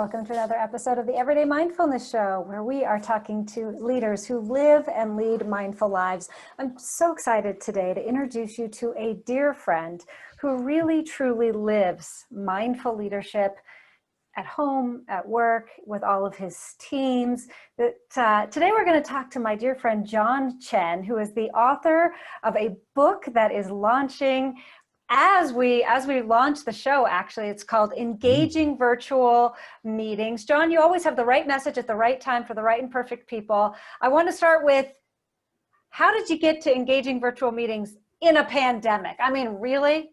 Welcome to another episode of the Everyday Mindfulness Show, where we are talking to leaders who live and lead mindful lives. I'm so excited today to introduce you to a dear friend who really, truly lives mindful leadership at home, at work, with all of his teams. Today we're going to talk to my dear friend John Chen, who is the author of a book that is launching as we launch the show. Actually, it's called Engaging Virtual Meetings. John, you always have the right message at the right time for the right and perfect people. I want to start with, how did you get to engaging virtual meetings in a pandemic? I mean, really?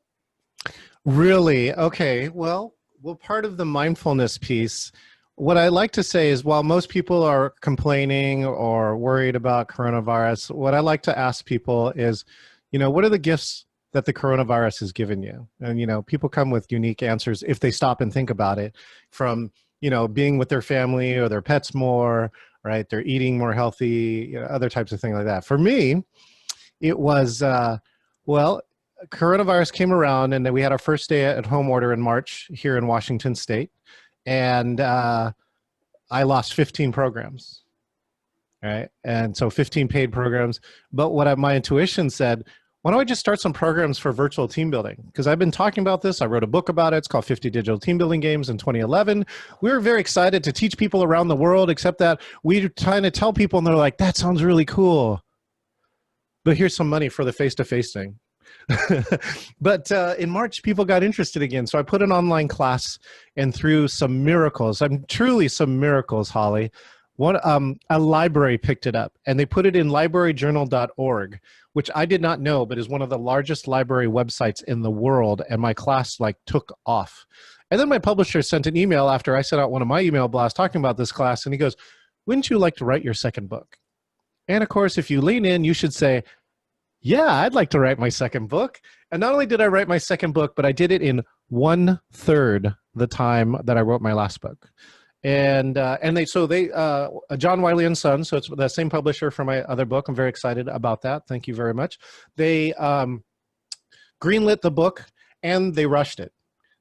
Really? Okay. Well, part of the mindfulness piece, what I like to say is, while most people are complaining or worried about coronavirus, what I like to ask people is, what are the gifts that the coronavirus has given you? And, people come with unique answers if they stop and think about it, from, being with their family or their pets more, right? They're eating more healthy, other types of things like that. For me, it was, coronavirus came around, and then we had our first stay-at-home order in March here in Washington State, and I lost 15 programs, right? And so 15 paid programs. But my intuition said, why don't I just start some programs for virtual team building? Because I've been talking about this. I wrote a book about it. It's called 50 Digital Team Building Games in 2011. We were very excited to teach people around the world, except that we're trying to tell people, and they're like, that sounds really cool, but here's some money for the face-to-face thing. But in March, people got interested again. So I put an online class, and through some miracles, truly some miracles, Holly, a library picked it up, and they put it in libraryjournal.org, which I did not know, but is one of the largest library websites in the world. And my class took off. And then my publisher sent an email after I sent out one of my email blasts talking about this class. And he goes, wouldn't you like to write your second book? And of course, if you lean in, you should say, yeah, I'd like to write my second book. And not only did I write my second book, but I did it in 1/3 the time that I wrote my last book. And John Wiley & Son, so it's the same publisher for my other book. I'm very excited about that. Thank you very much. They greenlit the book, and they rushed it.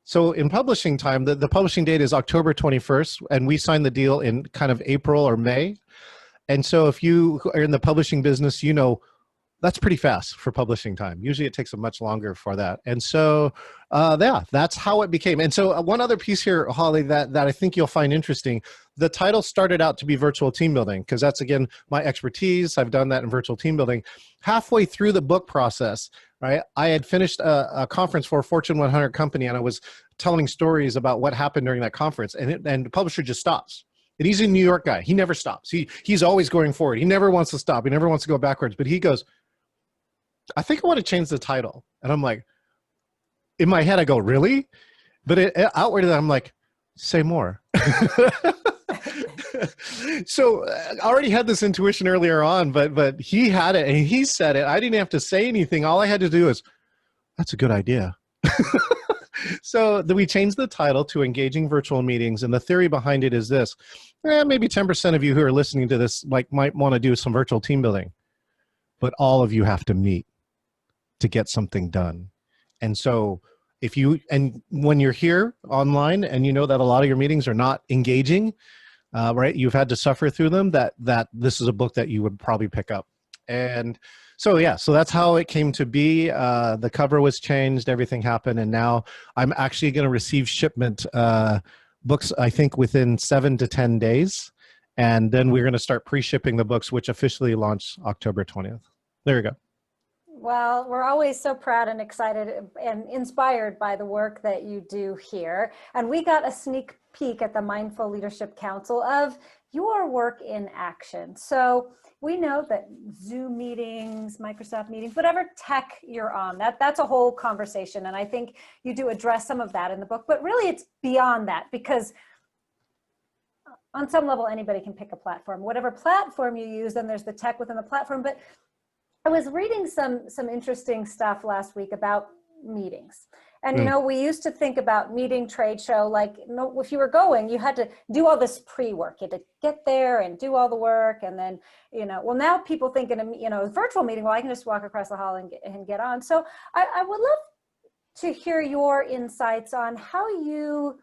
So in publishing time, the publishing date is October 21st, and we signed the deal in kind of April or May. And so if you are in the publishing business, that's pretty fast for publishing time. Usually it takes a much longer for that. And so, that's how it became. And so one other piece here, Holly, that I think you'll find interesting, the title started out to be virtual team building, because that's, again, my expertise. I've done that in virtual team building. Halfway through the book process, right, I had finished a conference for a Fortune 100 company, and I was telling stories about what happened during that conference, and the publisher just stops. And he's a New York guy. He never stops. He's always going forward. He never wants to stop. He never wants to go backwards. But he goes, I think I want to change the title. And I'm like, in my head, I go, really? But outwardly, I'm like, say more. So I already had this intuition earlier on, but he had it, and he said it. I didn't have to say anything. All I had to do is, that's a good idea. So we changed the title to Engaging Virtual Meetings. And the theory behind it is this. Maybe 10% of you who are listening to this might want to do some virtual team building. But all of you have to meet to get something done. And so when you're here online and you know that a lot of your meetings are not engaging, right, you've had to suffer through them, that this is a book that you would probably pick up. And so, so that's how it came to be. The cover was changed, everything happened, and now I'm actually going to receive shipment books, I think, within 7 to 10 days. And then we're going to start pre-shipping the books, which officially launch October 20th. There you go. Well, we're always so proud and excited and inspired by the work that you do here. And we got a sneak peek at the Mindful Leadership Council of your work in action. So we know that Zoom meetings, Microsoft meetings, whatever tech you're on, that's a whole conversation. And I think you do address some of that in the book, but really it's beyond that, because on some level, anybody can pick a platform. Whatever platform you use, then there's the tech within the platform. But I was reading some interesting stuff last week about meetings. And, we used to think about meeting, trade show, if you were going, you had to do all this pre-work. You had to get there and do all the work. And then, now people think in a virtual meeting, well, I can just walk across the hall and get on. So I would love to hear your insights on how you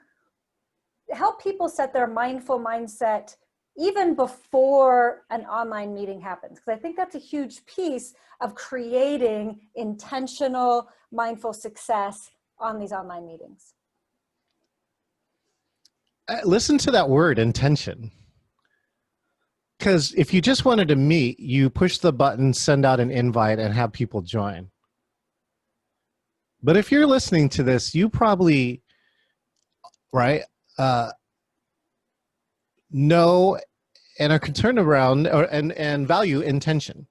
help people set their mindful mindset even before an online meeting happens? Because I think that's a huge piece of creating intentional, mindful success on these online meetings. Listen to that word, intention. Because if you just wanted to meet, you push the button, send out an invite, and have people join. But if you're listening to this, you probably, right, know and are concerned around and value intention.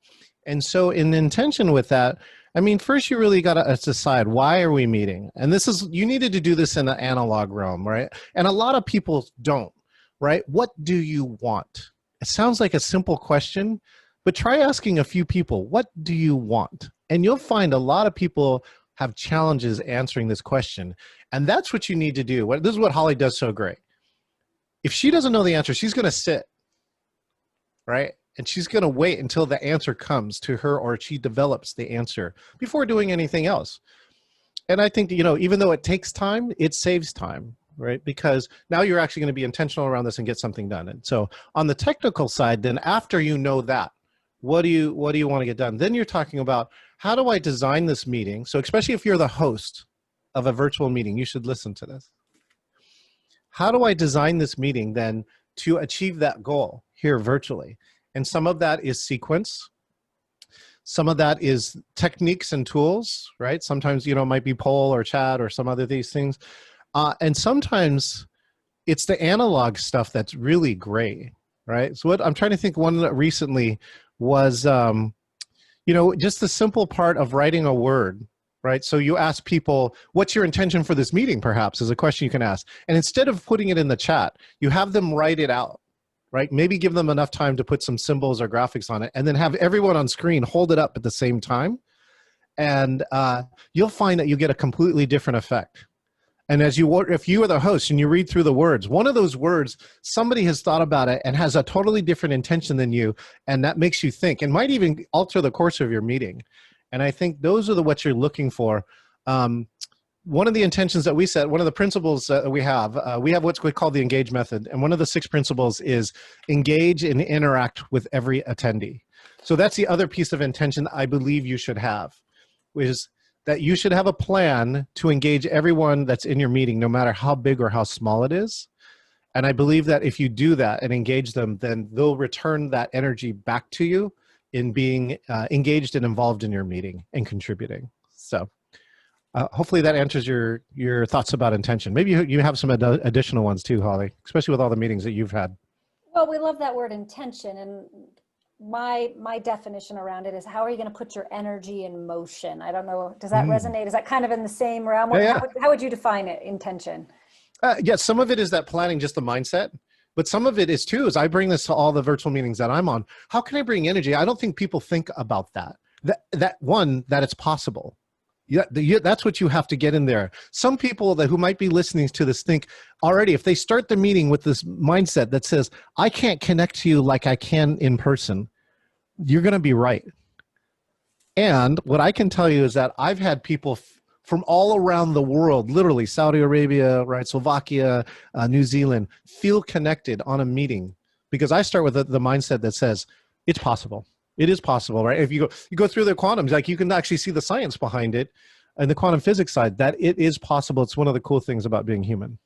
And so in intention with that, I mean, first you really got to decide, why are we meeting? And this is, you needed to do this in the analog realm, right? And a lot of people don't, right? What do you want? It sounds like a simple question, but try asking a few people, what do you want? And you'll find a lot of people have challenges answering this question. And that's what you need to do. This is what Holly does so great. If she doesn't know the answer, she's going to sit, right? And she's going to wait until the answer comes to her, or she develops the answer before doing anything else. And I think, you know, even though it takes time, it saves time, right? Because now you're actually going to be intentional around this and get something done. And so on the technical side, then after you know that, what do you want to get done? Then you're talking about, how do I design this meeting? So especially if you're the host of a virtual meeting, you should listen to this. How do I design this meeting then to achieve that goal here virtually? And some of that is sequence. Some of that is techniques and tools, right? Sometimes, you know, it might be poll or chat or some other these things. And sometimes it's the analog stuff that's really great, right? So what I'm trying to think, one that recently was, you know, just the simple part of writing a word, right? So you ask people, what's your intention for this meeting, perhaps, is a question you can ask. And instead of putting it in the chat, you have them write it out, right? Maybe give them enough time to put some symbols or graphics on it, and then have everyone on screen hold it up at the same time. And you'll find that you get a completely different effect. And as you, if you are the host and you read through the words, one of those words, somebody has thought about it and has a totally different intention than you, and that makes you think, and might even alter the course of your meeting. And I think those are what you're looking for. One of the intentions that we set, one of the principles that we have what's called the engage method. And one of the 6 principles is engage and interact with every attendee. So that's the other piece of intention I believe you should have, which is that you should have a plan to engage everyone that's in your meeting, no matter how big or how small it is. And I believe that if you do that and engage them, then they'll return that energy back to you in being engaged and involved in your meeting and contributing. So hopefully that answers your thoughts about intention. Maybe you have some additional ones too, Holly, especially with all the meetings that you've had. Well, we love that word intention. And my definition around it is, how are you going to put your energy in motion? I don't know. Does that resonate? Is that kind of in the same realm? Yeah. How would you define it, intention? Yeah, some of it is that planning, just the mindset. But some of it is too, is I bring this to all the virtual meetings that I'm on. How can I bring energy? I don't think people think about that. That it's possible. Yeah, that's what you have to get in there. Some people who might be listening to this think already, if they start the meeting with this mindset that says, I can't connect to you like I can in person, you're going to be right. And what I can tell you is that I've had people from all around the world, literally Saudi Arabia, right, Slovakia, New Zealand, feel connected on a meeting, because I start with the mindset that says it's possible. It is possible, right? If you go through the quantums, like you can actually see the science behind it, and the quantum physics side, that it is possible. It's one of the cool things about being human.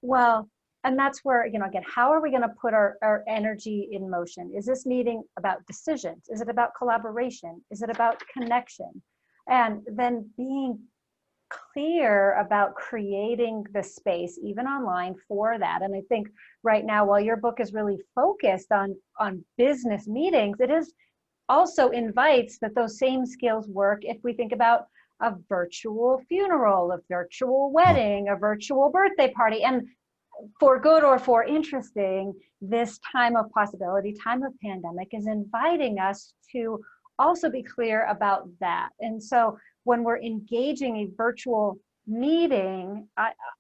Well, and that's where, you know, again, how are we going to put our energy in motion? Is this meeting about decisions? Is it about collaboration? Is it about connection? And then being clear about creating the space, even online, for that. And I think right now, while your book is really focused on business meetings, it is also invites that those same skills work if we think about a virtual funeral, a virtual wedding, a virtual birthday party. And for good or for interesting, this time of possibility, time of pandemic, is inviting us to also be clear about that. And so when we're engaging a virtual meeting,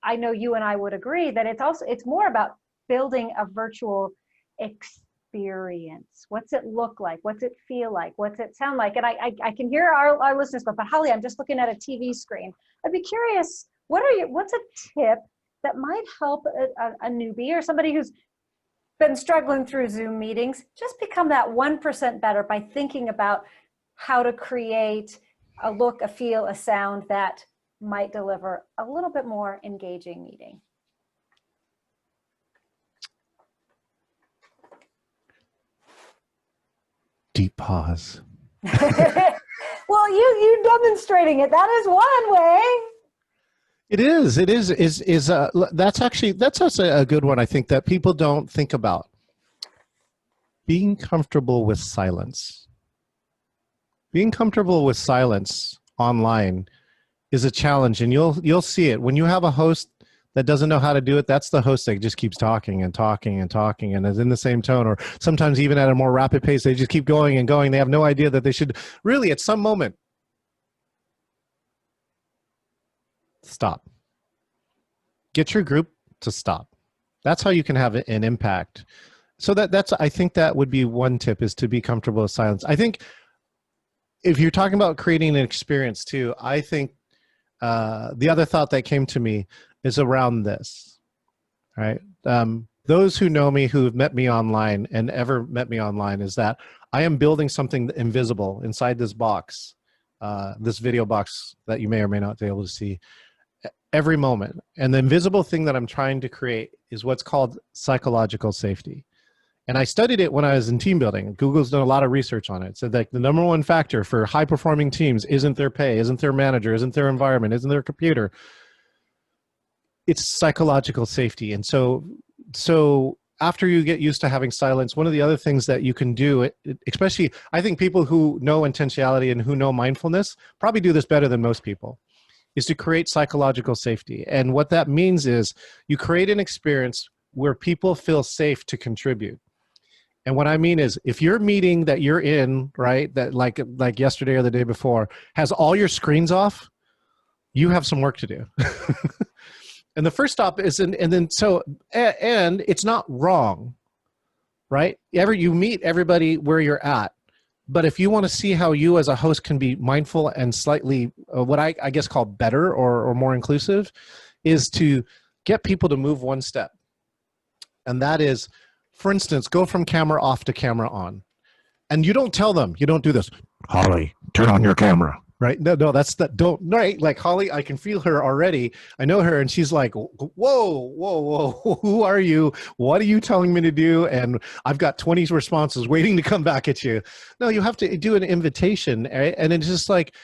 I know you and I would agree that it's more about building a virtual experience. What's it look like? What's it feel like? What's it sound like? And I can hear our listeners go, but Holly, I'm just looking at a TV screen. I'd be curious, what's a tip that might help a newbie or somebody who's been struggling through Zoom meetings just become that 1% better by thinking about how to create a look, a feel, a sound that might deliver a little bit more engaging meeting? Deep pause. Well, you demonstrating it. That is one way. It is that's also a good one, I think, that people don't think about. Being comfortable with silence. Being comfortable with silence online is a challenge, and you'll see it when you have a host that doesn't know how to do it. That's the host that just keeps talking and talking and talking and is in the same tone, or sometimes even at a more rapid pace. They just keep going and going. They have no idea that they should really, at some moment, stop. Get your group to stop. That's how you can have an impact. So I think that would be one tip, is to be comfortable with silence. I think if you're talking about creating an experience too, I think the other thought that came to me is around this, right? Those who know me, who have met me online and ever met me online, is that I am building something invisible inside this box, this video box that you may or may not be able to see every moment. And the invisible thing that I'm trying to create is what's called psychological safety. And I studied it when I was in team building. Google's done a lot of research on it. So that the number one factor for high performing teams isn't their pay, isn't their manager, isn't their environment, isn't their computer. It's psychological safety. And so after you get used to having silence, one of the other things that you can do, especially I think people who know intentionality and who know mindfulness probably do this better than most people, is to create psychological safety. And what that means is you create an experience where people feel safe to contribute. And what I mean is, if your meeting that you're in, right, that like yesterday or the day before, has all your screens off, you have some work to do. And the first stop is, and it's not wrong, right? You meet everybody where you're at. But if you want to see how you as a host can be mindful and slightly, what I guess call better or more inclusive, is to get people to move one step. And that is, for instance, go from camera off to camera on. And you don't tell them, you don't do this, Holly, turn on your camera. Right? No, right? Like Holly, I can feel her already. I know her, and she's like, whoa, who are you? What are you telling me to do? And I've got 20 responses waiting to come back at you. No, you have to do an invitation, right? And it's just like,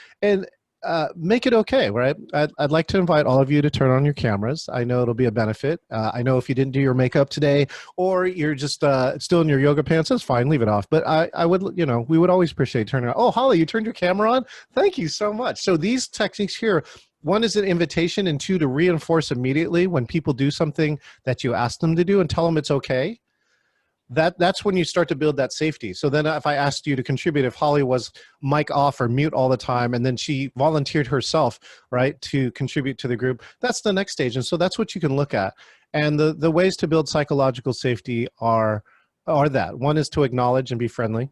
make it okay, right? I'd like to invite all of you to turn on your cameras. I know it'll be a benefit. I know if you didn't do your makeup today, or you're just still in your yoga pants, that's fine, leave it off. But I would, we would always appreciate turning on. Oh, Holly, you turned your camera on? Thank you so much. So these techniques here, one is an invitation, and two, to reinforce immediately when people do something that you ask them to do and tell them it's okay. That's when you start to build that safety. So then if I asked you to contribute, if Holly was mic off or mute all the time, and then she volunteered herself, right, to contribute to the group, that's the next stage. And so that's what you can look at. And the ways to build psychological safety are that. One is to acknowledge and be friendly.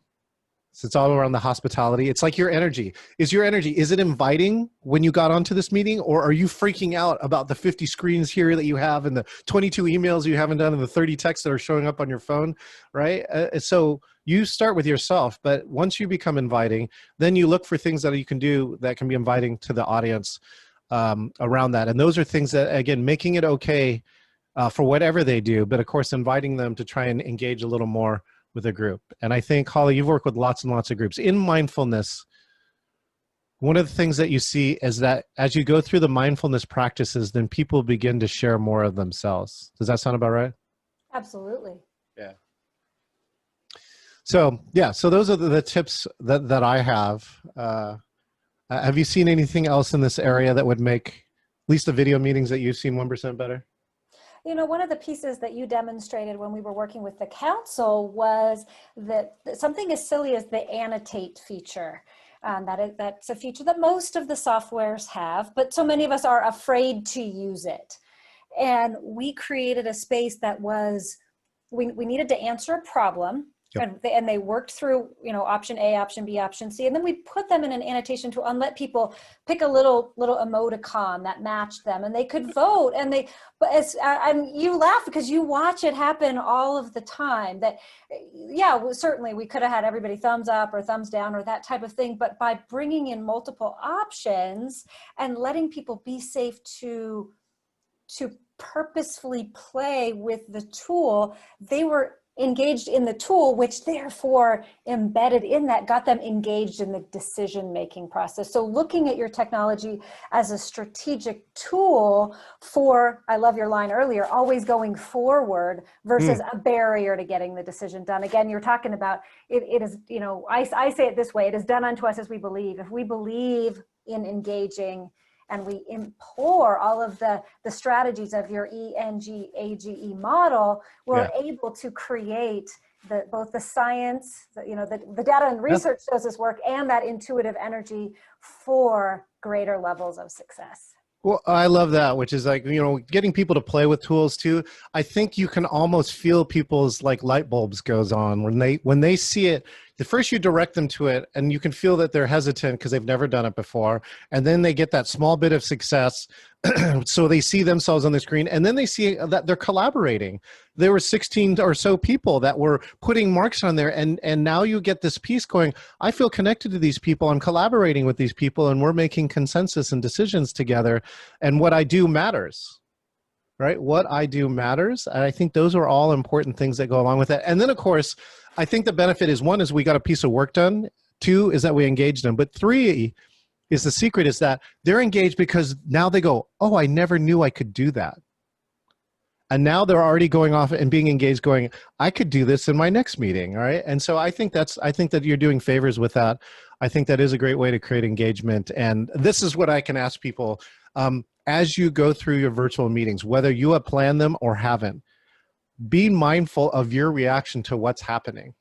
So it's all around the hospitality. It's like your energy. Is it inviting when you got onto this meeting, or are you freaking out about the 50 screens here that you have and the 22 emails you haven't done and the 30 texts that are showing up on your phone, right? So you start with yourself, but once you become inviting, then you look for things that you can do that can be inviting to the audience around that. And those are things that, again, making it okay for whatever they do, but of course, inviting them to try and engage a little more with a group. And I think, Holly, you've worked with lots and lots of groups. In mindfulness, one of the things that you see is that as you go through the mindfulness practices, then people begin to share more of themselves. Does that sound about right? Absolutely. Yeah. So those are the tips that I have. Have you seen anything else in this area that would make at least the video meetings that you've seen 1% better? One of the pieces that you demonstrated when we were working with the council was that something as silly as the annotate feature. That's a feature that most of the softwares have, but so many of us are afraid to use it. And we created a space that was, we needed to answer a problem, Yep. and they worked through, option A, option B, option C, and then we put them in an annotation tool and let people pick a little emoticon that matched them, and they could vote. And and you laugh because you watch it happen all of the time. That, yeah, certainly we could have had everybody thumbs up or thumbs down or that type of thing, but by bringing in multiple options and letting people be safe to purposefully play with the tool, they were engaged in the tool, which therefore embedded in that got them engaged in the decision-making process. So looking at your technology as a strategic tool for, I love your line earlier, always going forward versus a barrier to getting the decision done. Again, you're talking about it is, I say it this way, it is done unto us as we believe. If we believe in engaging and we implore all of the strategies of your ENGAGE model, we're able to create both the science, the data and research shows this work, and that intuitive energy for greater levels of success. Well, I love that, which is like, getting people to play with tools too. I think you can almost feel people's like light bulbs goes on when they see it. The first you direct them to it and you can feel that they're hesitant because they've never done it before. And then they get that small bit of success. So they see themselves on the screen and then they see that they're collaborating. There were 16 or so people that were putting marks on there. And now you get this piece going, I feel connected to these people. I'm collaborating with these people and we're making consensus and decisions together. And what I do matters. Right? What I do matters. And I think those are all important things that go along with it. And then, of course, I think the benefit is, one, is we got a piece of work done. Two, is that we engaged them. But three is the secret is that they're engaged because now they go, oh, I never knew I could do that. And now they're already going off and being engaged going, I could do this in my next meeting. All right. And so I think that you're doing favors with that. I think that is a great way to create engagement. And this is what I can ask people. As you go through your virtual meetings, whether you have planned them or haven't, be mindful of your reaction to what's happening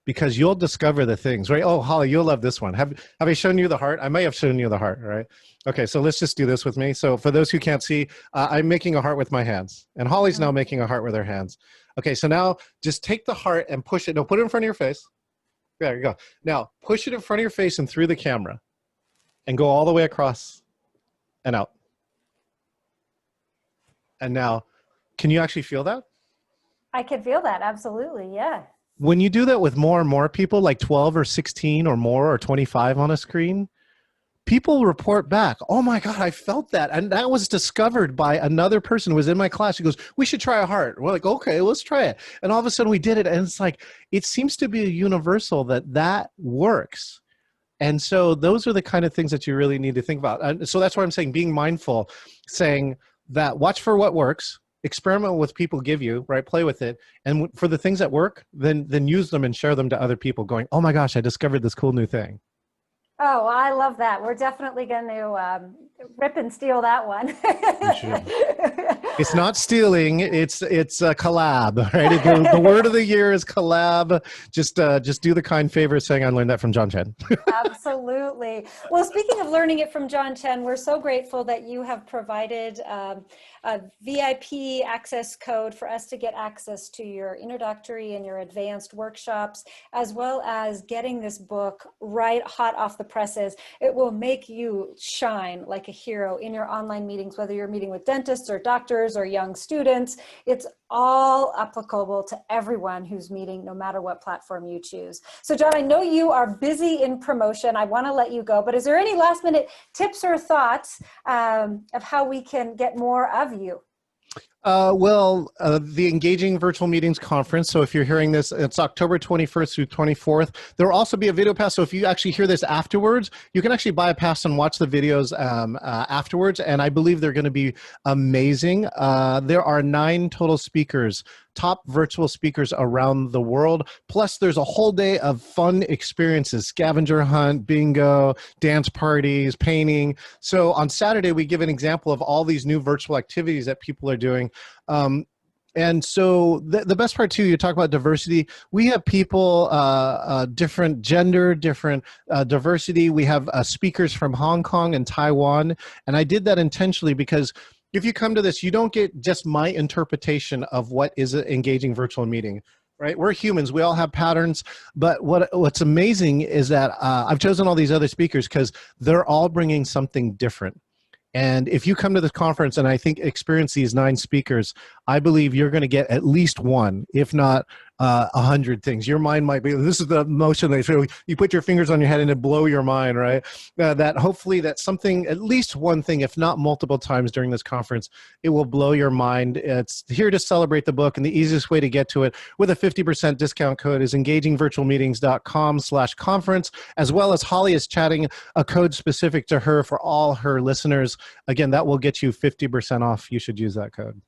because you'll discover the things, right? Oh, Holly, you'll love this one. Have I shown you the heart? I may have shown you the heart, right? Okay, so let's just do this with me. So for those who can't see, I'm making a heart with my hands and Holly's now making a heart with her hands. Okay, so now just take the heart and push it. No, put it in front of your face. There you go. Now push it in front of your face and through the camera and go all the way across and out. And now, can you actually feel that? I can feel that, absolutely, yeah. When you do that with more and more people, like 12 or 16 or more or 25 on a screen, people report back, oh my God, I felt that. And that was discovered by another person who was in my class. He goes, we should try a heart. We're like, okay, let's try it. And all of a sudden we did it. And it's like, it seems to be a universal that works. And so those are the kind of things that you really need to think about. And so that's why I'm saying being mindful, saying that watch for what works, experiment with people give you, right? Play with it. And for the things that work, then use them and share them to other people going, oh my gosh, I discovered this cool new thing. Oh, well, I love that. We're definitely going to rip and steal that one. It's not stealing. It's a collab, right? The word of the year is collab. Just do the kind favor saying I learned that from John Chen. Absolutely. Well, speaking of learning it from John Chen, we're so grateful that you have provided a VIP access code for us to get access to your introductory and your advanced workshops, as well as getting this book right hot off the presses. It will make you shine like a hero in your online meetings, whether you're meeting with dentists or doctors or young students. It's all applicable to everyone who's meeting, no matter what platform you choose. So John, I know you are busy in promotion. I want to let you go, but is there any last minute tips or thoughts of how we can get more of you? The Engaging Virtual Meetings Conference. So if you're hearing this, it's October 21st through 24th. There will also be a video pass. So if you actually hear this afterwards, you can actually buy a pass and watch the videos afterwards. And I believe they're going to be amazing. There are 9 total speakers, top virtual speakers around the world. Plus there's a whole day of fun experiences, scavenger hunt, bingo, dance parties, painting. So on Saturday, we give an example of all these new virtual activities that people are doing. And so the best part too, you talk about diversity. We have people, different gender, different diversity. We have speakers from Hong Kong and Taiwan. And I did that intentionally because if you come to this, you don't get just my interpretation of what is an engaging virtual meeting. right? We're humans. We all have patterns. But what's amazing is that I've chosen all these other speakers because they're all bringing something different. And if you come to this conference and I think experience these 9 speakers, I believe you're going to get at least one, if not 100 things. Your mind might be, this is the motion they feel. You put your fingers on your head and it blow your mind, right? That hopefully that something, at least one thing, if not multiple times during this conference, it will blow your mind. It's here to celebrate the book, and the easiest way to get to it with a 50% discount code is engagingvirtualmeetings.com/conference, as well as Holly is chatting a code specific to her for all her listeners. Again, that will get you 50% off. You should use that code.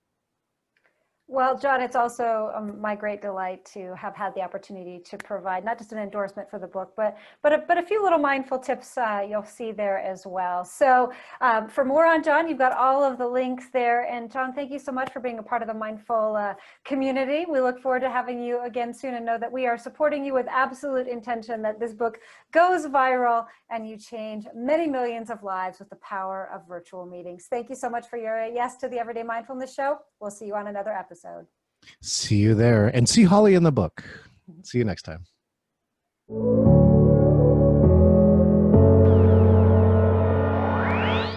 Well, John, it's also my great delight to have had the opportunity to provide not just an endorsement for the book, but a few little mindful tips you'll see there as well. So for more on John, you've got all of the links there. And John, thank you so much for being a part of the Mindful community. We look forward to having you again soon, and know that we are supporting you with absolute intention that this book goes viral and you change many millions of lives with the power of virtual meetings. Thank you so much for your yes to the Everyday Mindfulness Show. We'll see you on another episode. See you there, and see Holly in the book. See you next time.